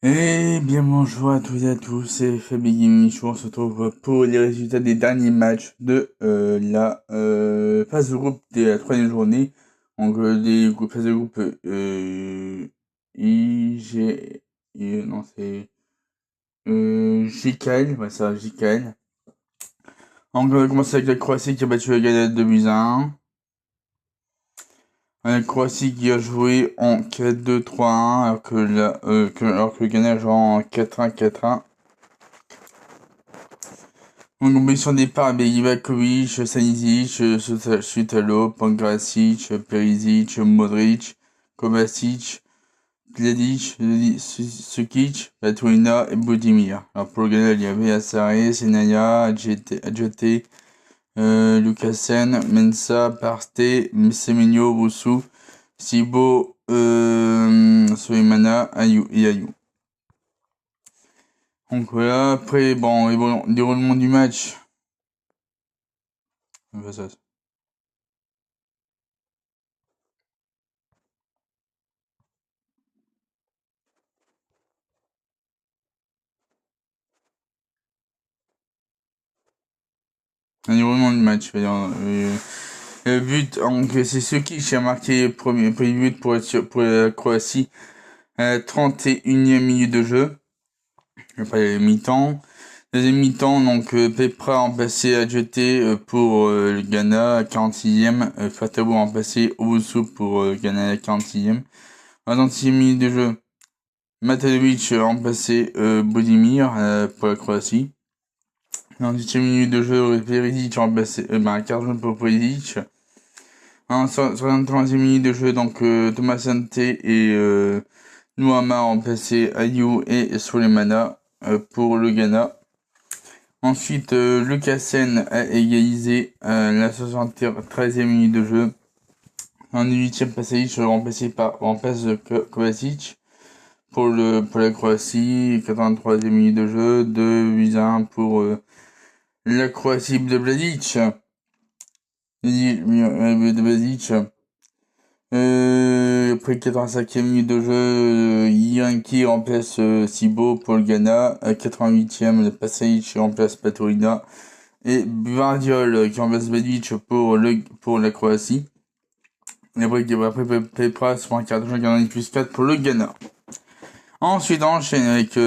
Eh bien bonjour à toutes et à tous, c'est Fabi Gaming Show. On se retrouve pour les résultats des derniers matchs de la phase de groupe de la troisième journée. Donc des phases de groupe IG, non c'est JKL, ouais ça JKL. Donc on va commencer avec la Croatie qui a battu la Ghana 2 buts à 1. La Croatie qui a joué en 4-2-3-1 alors que le Ghana joue en 4-1 4-1. En compétition de départ avec Ivakovic, Stanisic, Sutalo, Pangracic, Perisic, Modric, Kovacic, Gladic, Sukic, Batuina et Budimir. Alors pour le Ghana, il y avait Assare, Senaya, Adjoté, Lucasen, Mensa, Parte, Semenyo, Boussou, Sibo, Soleimana, Ayou et Ayou. Donc voilà, après, bon, déroulement du match. Ça. Un déroulement du match, je veux dire, le but, donc, c'est ce qui a marqué le premier but pour la Croatie à la 31e minute de jeu. Après mi-temps. Deuxième mi-temps, donc Pepra a remplacé Adjeté pour le Ghana à 46e. Fatabo a remplacé Owusu pour le Ghana à 46e. À la 36e minute de jeu, Matanovic a remplacé Budimir pour la Croatie. En 18e minute de jeu, Perisic a remplacé carte jaune pour Perisic. En 63e minute de jeu, donc Thomas Sante et Nouama ont remplacé Ayou et Soleimana pour le Ghana. Ensuite, Lucasen a égalisé la 73e minute de jeu. En 18e, Pasalic remplace Kovacic pour la Croatie. 83e minute de jeu, 2 buts à 1 pour la Croatie de Bladic. De Bladic. Après 85e minute de jeu, Yankee remplace Sibo pour le Ghana. À 88e, le Pasalic remplace Patorina. Et Bardiol qui remplace Bedic pour la Croatie. Et après Pepras pour un quart de jeu, Ghana plus 4 pour le Ghana. Ensuite, on enchaîne avec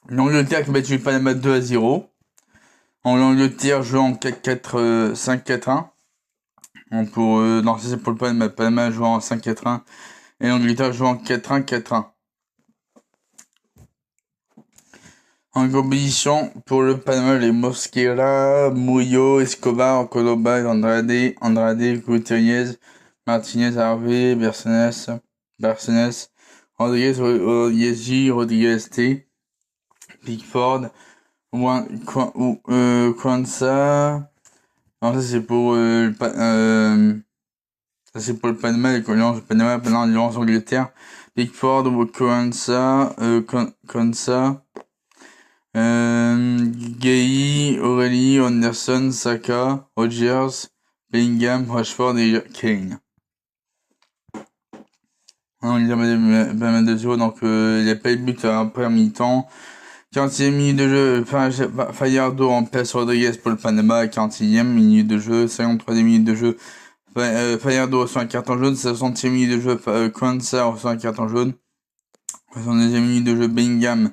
l'Angleterre qui a battu le Panama 2-0. L'Angleterre joue en 4-4, 5-4-1. Non, ça c'est pour le Panama. Panama joue en 5-4-1. Et l'Angleterre joue en 4-1, 4-1. En compétition, pour le Panama, les Mosquera, Muyo, Escobar, Cordoba, Andrade, Gutierrez, Martinez, Harvey, Barcenas, Rodriguez T, Pickford, Kwanza. Non, ça c'est pour le Panama, les Colons du Panama, pendant l'Alliance Angleterre. Pickford, Kwanza, Kwanza. Gay, Aurélie, Anderson, Saka, Rogers, Bellingham, Rashford et Kane. Il y a pas mal de 0, donc il n'y a pas eu de but après mi-temps. 46e minute de jeu, Fallardo remplace Rodriguez pour le Panama, 46e minute de jeu, 53e minute de jeu, Fallardo reçoit un carton jaune, 60e minute de jeu, Kwanza reçoit un carton jaune, 62e minute de jeu, Bellingham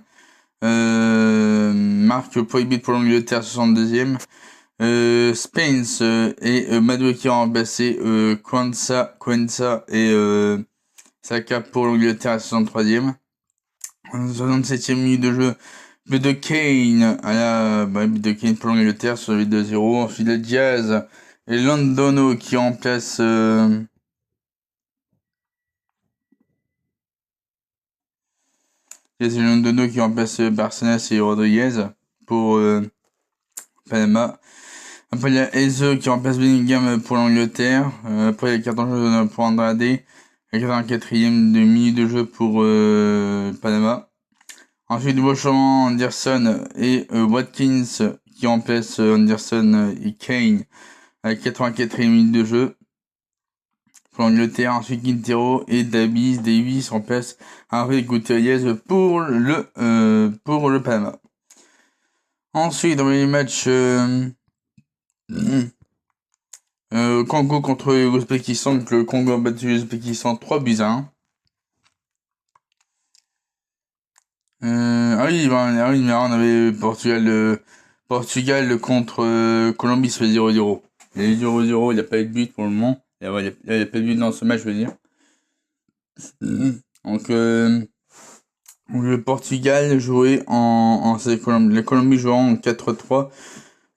marque prohibé pour l'Angleterre, 62e. Spence et Madou qui ont remplacé Kwanza et Saka pour l'Angleterre à 63e. 67e minute de jeu, but de Kane but de Kane pour l'Angleterre sur le 2-0. Ensuite, le Diaz et Londono qui remplacent Barcenas et Rodriguez pour Panama. Après, il y a Eze qui remplace Bellingham pour l'Angleterre. Après, il y a carton jaune pour Andrade. La 84e de minute de jeu pour Panama. Ensuite, Beauchamp, Anderson et Watkins qui remplacent Anderson et Kane à la 84e minute de jeu pour l'Angleterre. Ensuite, Quintero et Davis remplacent Harvey Gutiérrez pour le Panama. Ensuite, dans les matchs Congo contre l'Ouzbékistan, donc le Congo a battu l'Ouzbékistan 3-1. Mais on avait Portugal contre Colombie, ça fait 0-0. Il y a eu 0-0, il n'y a pas eu de but pour le moment. Il n'y a pas de but dans ce match, je veux dire. Donc, le Portugal jouait la Colombie jouait en 4-3.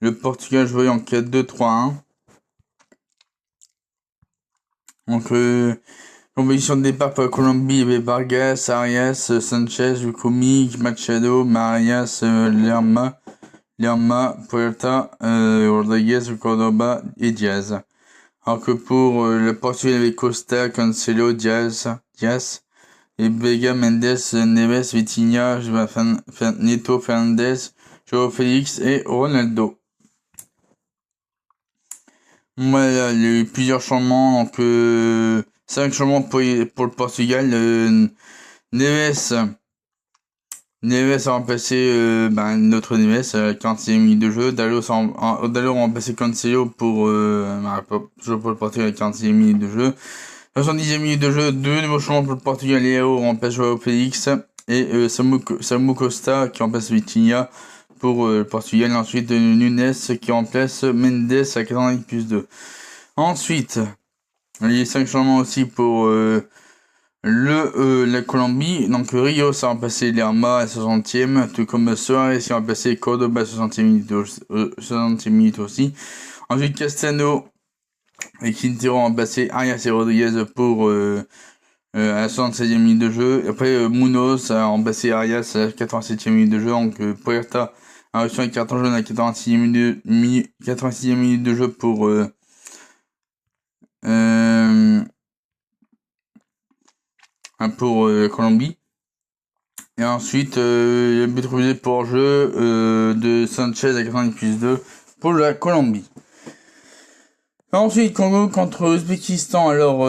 Le Portugal jouait en 4-2-3-1. Donc, composition de départ pour la Colombie, il y avait Vargas, Arias, Sanchez, Lukumi, Machado, Marias, Lerma, Puerta, Rodriguez, Cordoba et Diaz. Alors que pour le Portugal, il y avait Costa, Cancelo, Diaz et Vega, Mendes, Neves, Vitinha, Neto, Fernandez, Joao Félix et Ronaldo. Voilà, il y a eu plusieurs changements, donc 5 changements pour le Portugal. Neves a remplacé notre Neves à 46e minute de jeu. Dalot a remplacé Cancelo pour le Portugal à 46e minute de jeu. 70e minute de jeu, 2 nouveaux changements pour le Portugal. Léo remplace Joao Félix et Samu Costa qui remplace Vitinha pour le Portugal. Ensuite, Nunes qui remplace Mendes à 90+2. Ensuite, il y a 5 changements aussi pour la Colombie. Donc Rios a remplacé Lerma à 60e, tout comme Suarez qui a remplacé Cordoba à 60e minute aussi. Ensuite, Castano et Quintero ont remplacé Arias et Rodriguez pour à la 76e minute de jeu. Et après, Munoz a remplacé Arias à la 87e minute de jeu. Donc Puerta a reçu un carton jaune à la 86e minute de jeu pour Colombie. Et ensuite, le but refusé pour jeu de Sanchez à 90+2 pour la Colombie. Ensuite, Congo contre Ouzbékistan. Alors,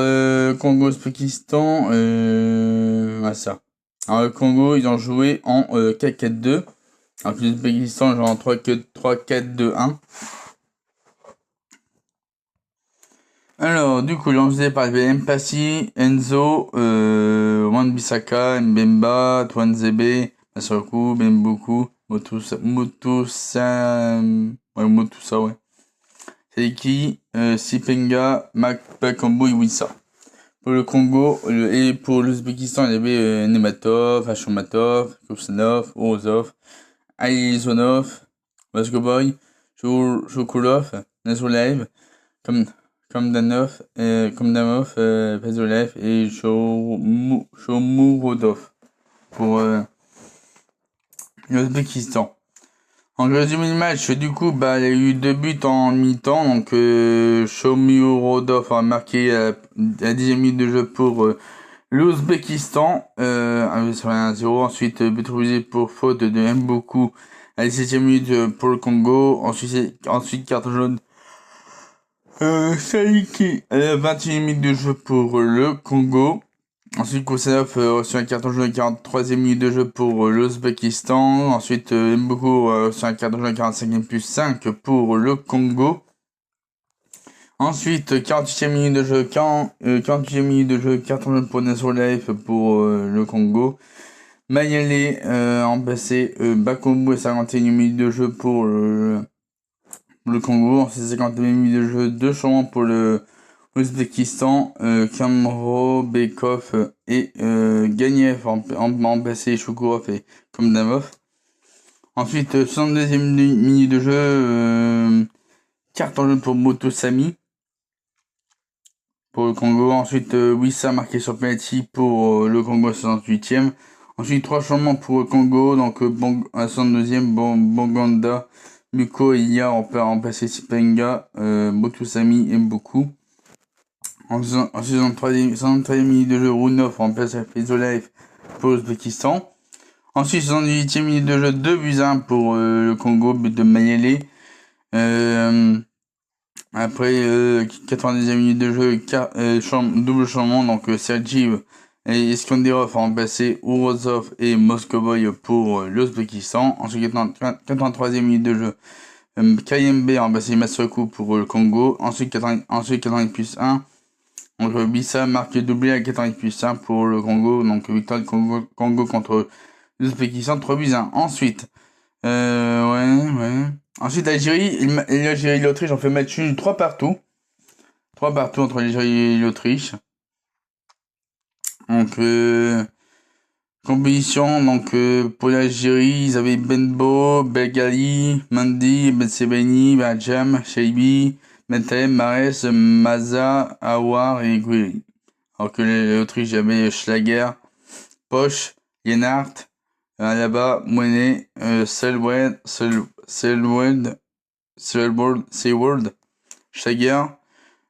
Congo-Ouzbékistan, ça. Alors, le Congo, ils ont joué en 4-4-2. Alors, l'Ouzbékistan joue en 3-4-2-1. Alors, du coup, lancé par Mpassi, Enzo, Wan-Bissaka, Mbemba, Twanzebe, Masaku, Bembuku, Motusa, ouais. Seiki, Sipenga, Bakambu et Wissa. Pour le Congo, et pour l'Ouzbékistan, il y avait Nematov, Hashomatov, Kupsanov, Orozov, Aizonov, Vaskoboy, Chokulov, Nazulaev, Komdanov, Pezolev et Shomurodov pour l'Ouzbékistan. En résumé du match, du coup, il y a eu 2 buts en mi-temps. Donc, Shomurodov a marqué à la 10e minute de jeu pour l'Ouzbékistan, sur 1-0. Ensuite, but refusé pour faute de Mboku à la 17e minute pour le Congo. Ensuite carton jaune. Saliki à la 21e minute de jeu pour le Congo. Ensuite, Koussanov reçu un carton jaune à 43e minute de jeu pour l'Ouzbékistan. Ensuite, Mboku reçu un carton jaune à 45e+5 pour le Congo. Ensuite, 48e minute de jeu, 48e minute de jeu, carton jaune pour Nazulaev pour le Congo. Mayele remplacé Bakombu à 51e minute de jeu pour le Congo. Ensuite, 51e minute de jeu, 2 changements pour le Ouzbékistan, Kamrobekov et Gagnev remplacé Shukurov et Komdamov. Ensuite, 62e minute de jeu, carton jaune pour Motosami pour le Congo. Ensuite, Wissa marqué sur penalty pour le Congo à 68e. Ensuite, 3 changements pour le Congo. Donc, à 62e, Bonganda, Muko et Ia ont remplacé Sipenga, Motosami et Mboku. En 63e minute de jeu, Rounov remplace Pezolev pour l'Ouzbékistan. Ensuite, 78e minute de jeu, 2-1 pour le Congo, but de Mayele. Après 92e minute de jeu, double changement, donc Sergiv et Iskanderov ont remplacé Urozov et Moscovoy pour l'Ouzbékistan. Ensuite 83e minute de jeu, KMB a remplacé Masuaku pour le Congo. Ensuite 80+1. Donc Bissa marque doublé à 80+1 pour le Congo. Donc victoire du Congo contre l'Ouzbékistan 3-1. Ensuite, ouais. Ensuite l'Algérie et l'Autriche ont fait match nul 3 partout. 3 partout entre l'Algérie et l'Autriche. Donc compétition, donc pour l'Algérie, ils avaient Benbo, Belgali, Mandi, Bensebeni, Bajam, Shaibi, Mentem, Mares, Maza, Awar et Guiri. Alors que l'Autriche, il y avait Schlager, Poch, Lienhardt, Alaba, Mouenet, Selwold, Schlager,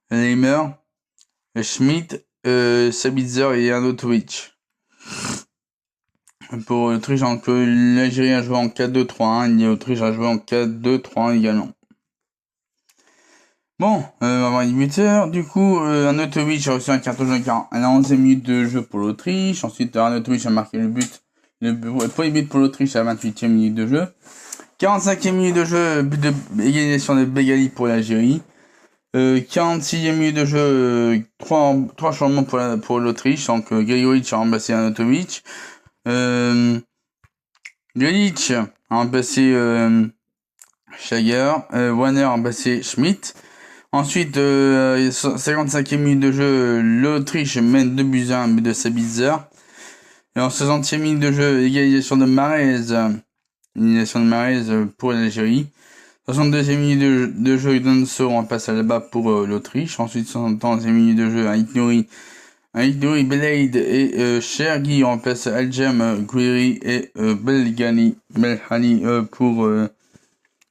Leimer, Schmidt, Sabitzer et Arnautovic. Pour l'Autriche, donc l'Algérie a joué en 4-2-3-1 et l'Autriche a joué en 4-2-3-1 également. Bon, avant les buteurs, du coup, Arnautovic a reçu un carton jaune à la 11e minute de jeu pour l'Autriche. Ensuite, Arnautovic a marqué le premier but pour l'Autriche à la 28e minute de jeu. 45e minute de jeu, but d'égalisation de Begali pour l'Algérie. 46e minute de jeu, 3 changements pour l'Autriche. Donc, Grigoric a remplacé Arnautovic. Galic a remplacé Schlager. Warner a remplacé Schmidt. Ensuite, 55e minute de jeu, l'Autriche mène 2-1, un but de Sabitzer. Et en 60e minute de jeu, égalisation de Mahrez. Égalisation de Mahrez pour l'Algérie. 62e minute de jeu, Donso remplace Alaba pour l'Autriche. Ensuite, 71e minute de jeu, Aït-Nouri, Belaid et Chergui remplacent Aljem, Guiri et Belhani pour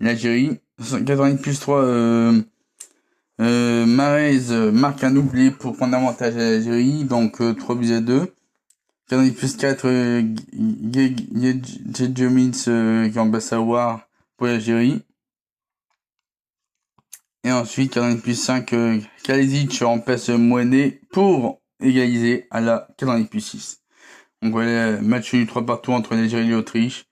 l'Algérie. 90+3, Mahrez marque un doublé pour prendre avantage à l'Algérie, donc 3-2. 90+4, Gedjemins qui remplace Awar pour l'Algérie. Et ensuite, 90+5, Kalisic remplace Mouenet pour égaliser à la 90+6. Donc voilà, match nul 3 partout entre l'Algérie et l'Autriche.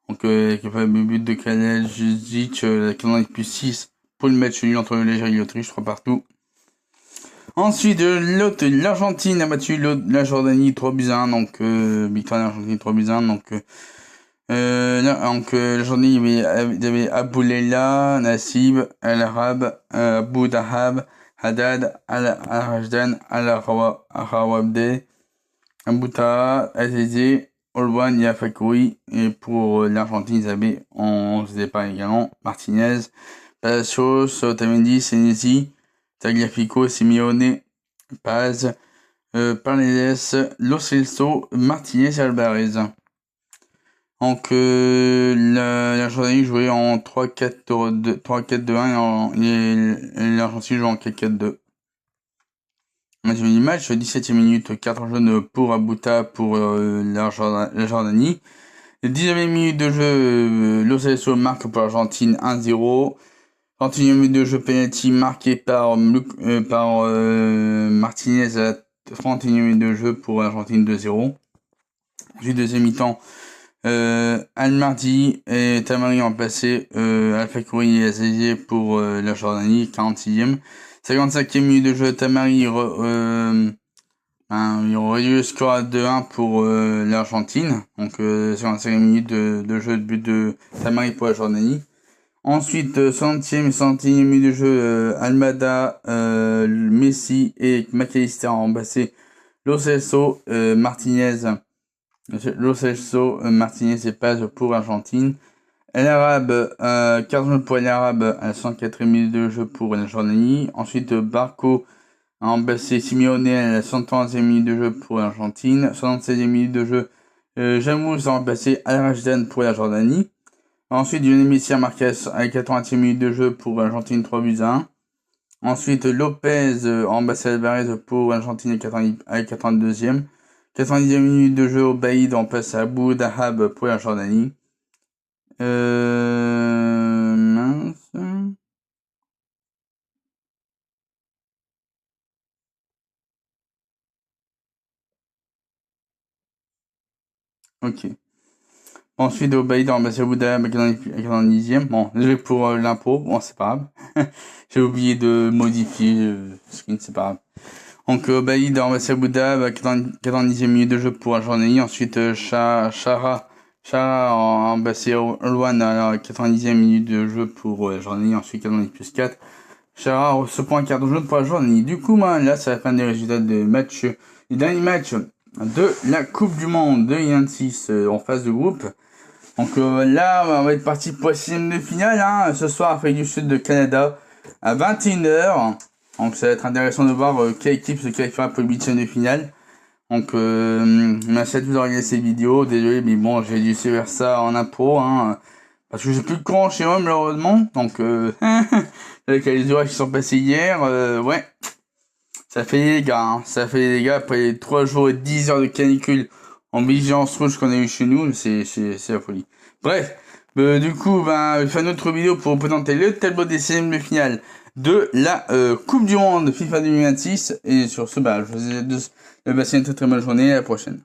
Donc avec le but de Kalisic, la 90+6 pour le match nul entre l'Algérie et l'Autriche, 3 partout. Ensuite, l'Argentine a battu la Jordanie 3-1, donc victoire de l'Argentine 3-1, donc la Jordanie, il y avait Abou Leila, Nassib, Al-Arab, Abou Dahab, Haddad, Al-Rajdan, Al-Rawabde, Abouta, Azizé, Olwan, Yafakoui, et pour l'Argentine, ils avaient, on se départ également, Martinez, Palacios, Otamendi, Senesi, Tagliafico, Simeone, Paz, Paredes, Lo Celso, Martinez et Alvarez. Donc la Jordanie jouait en 3-4-2-1 et l'Argentine jouait en 4-4-2. On a vu le match, 17e minute, 4 jaunes pour Abouta pour la Jordanie. 19e minute de jeu, Lo Celso marque pour l'Argentine 1-0. 31e minute de jeu, penalty marqué par Martinez à la 31e minute de jeu pour l'Argentine 2-0. Ensuite, deuxième mi-temps, Al-Mardi et Tamari ont passé Al-Fakouri et Azizé pour la Jordanie, 46e. 55e minute de jeu, Tamari il aurait réduit le score à 2-1 pour l'Argentine. Donc 55e minute de jeu, de but de Tamari pour la Jordanie. Ensuite, 60e et 61e minute de jeu, Almada, Messi et McAllister ont remplacé Lo Celso, Martinez, et Paz pour l'Argentine. El Arabe, 15 jaunes pour El Arabe à la 104e minute de jeu pour la Jordanie. Ensuite, Barco a remplacé Simeone à la 131e minute de jeu pour l'Argentine. 76e minute de jeu, Jamous a remplacé Al-Rajdan pour la Jordanie. Ensuite, Lionel Messi a marqué à la 80e minute de jeu pour l'Argentine 3-1. Ensuite, Lopez a remplacé Alvarez pour l'Argentine à la 82e. 90e minute de jeu, Obaïd remplace Abou Dahab pour la Jordanie. Mince. Ok. Ensuite, Obey dans Bassia Bouddha à 90e. Bon, désolé pour l'impôt. Bon, c'est pas grave. J'ai oublié de modifier le screen, c'est pas grave. Donc, Obey dans Bassia Bouddha à 90e minute de jeu pour un journée. Ensuite, Shara en Bassia Luan à la 90e minute de jeu pour la journée. Ensuite, 90 plus 4. Chara se prend un quart de jeu pour la journée. Du coup, là, c'est la fin des résultats des matchs, du dernier match de la Coupe du Monde de Yantis en phase de groupe. Donc là, on va être parti pour la 6e de finale. Hein, ce soir, Afrique du Sud de Canada à 21h. Donc ça va être intéressant de voir quelle équipe se qualifiera pour le 8e de finale. Donc merci à tous d'avoir regardé cette vidéo. Désolé, mais bon, j'ai dû faire ça en impro. Hein, parce que j'ai plus de courant chez moi, malheureusement. Donc, avec les orages qui sont passés hier, ouais. Ça fait des dégâts, hein. Ça fait des dégâts après les 3 jours et 10 heures de canicule en vigilance rouge qu'on a eu chez nous. C'est la folie. Bref. Du coup, je vais faire une autre vidéo pour vous présenter le tableau des 16e de finale de la Coupe du Monde FIFA 2026. Et sur ce, je vous souhaite de passer une très très bonne journée. À la prochaine.